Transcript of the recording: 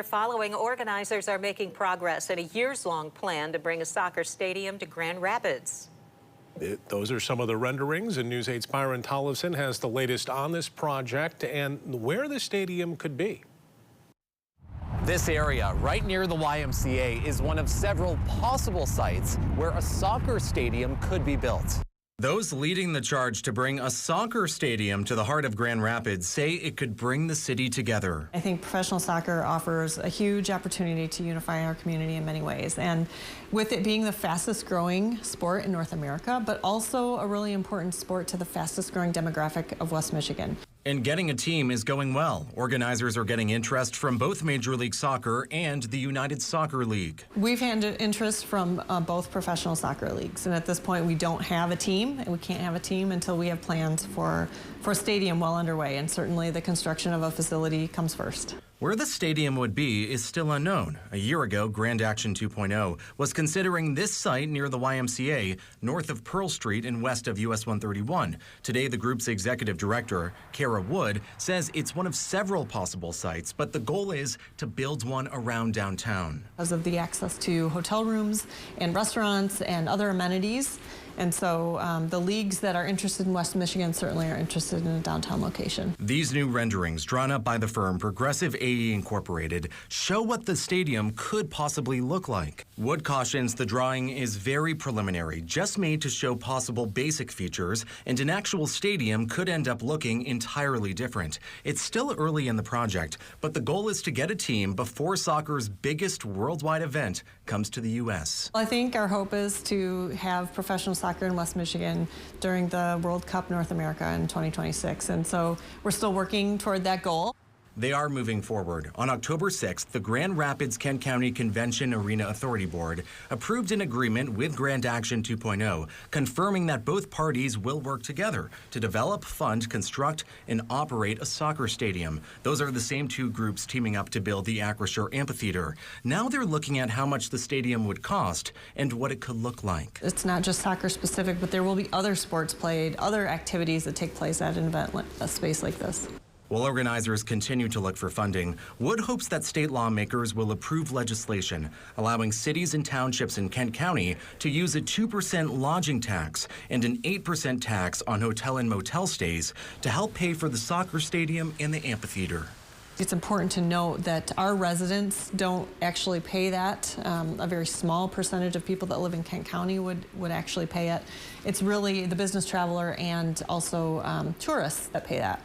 Following, organizers are making progress in a years-long plan to bring a soccer stadium to Grand Rapids. Those are some of the renderings, and News 8's Byron Tollefson has the latest on this project and where the stadium could be. This area, right near the YMCA, is one of several possible sites where a soccer stadium could be built. Those leading the charge to bring a soccer stadium to the heart of Grand Rapids say it could bring the city together. I think professional soccer offers a huge opportunity to unify our community in many ways, and with it being the fastest growing sport in North America, but also a really important sport to the fastest growing demographic of West Michigan. And getting a team is going well. Organizers are getting interest from both Major League Soccer and the United Soccer League. We've had interest from both professional soccer leagues, and at this point we don't have a team, and we can't have a team until we have plans for a stadium well underway, and certainly the construction of a facility comes first. Where the stadium would be is still unknown. A year ago, Grand Action 2.0 was considering this site near the YMCA, north of Pearl Street and west of US 131. Today, the group's executive director, Kara Wood, says it's one of several possible sites, but the goal is to build one around downtown. Because of the access to hotel rooms and restaurants and other amenities. And so the leagues that are interested in West Michigan certainly are interested in a downtown location. These new renderings, drawn up by the firm Progressive AE Incorporated, show what the stadium could possibly look like. Wood cautions the drawing is very preliminary, just made to show possible basic features, and an actual stadium could end up looking entirely different. It's still early in the project, but the goal is to get a team before soccer's biggest worldwide event comes to the U.S. I think our hope is to have professional soccer in West Michigan during the World Cup North America in 2026, and so we're still working toward that goal. They are moving forward. On October 6th, the Grand Rapids Kent County Convention Arena Authority Board approved an agreement with Grand Action 2.0, confirming that both parties will work together to develop, fund, construct, and operate a soccer stadium. Those are the same two groups teaming up to build the Acrisure Amphitheater. Now they're looking at how much the stadium would cost and what it could look like. It's not just soccer specific, but there will be other sports played, other activities that take place at an event, a space like this. While organizers continue to look for funding, Wood hopes that state lawmakers will approve legislation allowing cities and townships in Kent County to use a 2% lodging tax and an 8% tax on hotel and motel stays to help pay for the soccer stadium and the amphitheater. It's important to note that our residents don't actually pay that. A very small percentage of people that live in Kent County would actually pay it. It's really the business traveler and also tourists that pay that.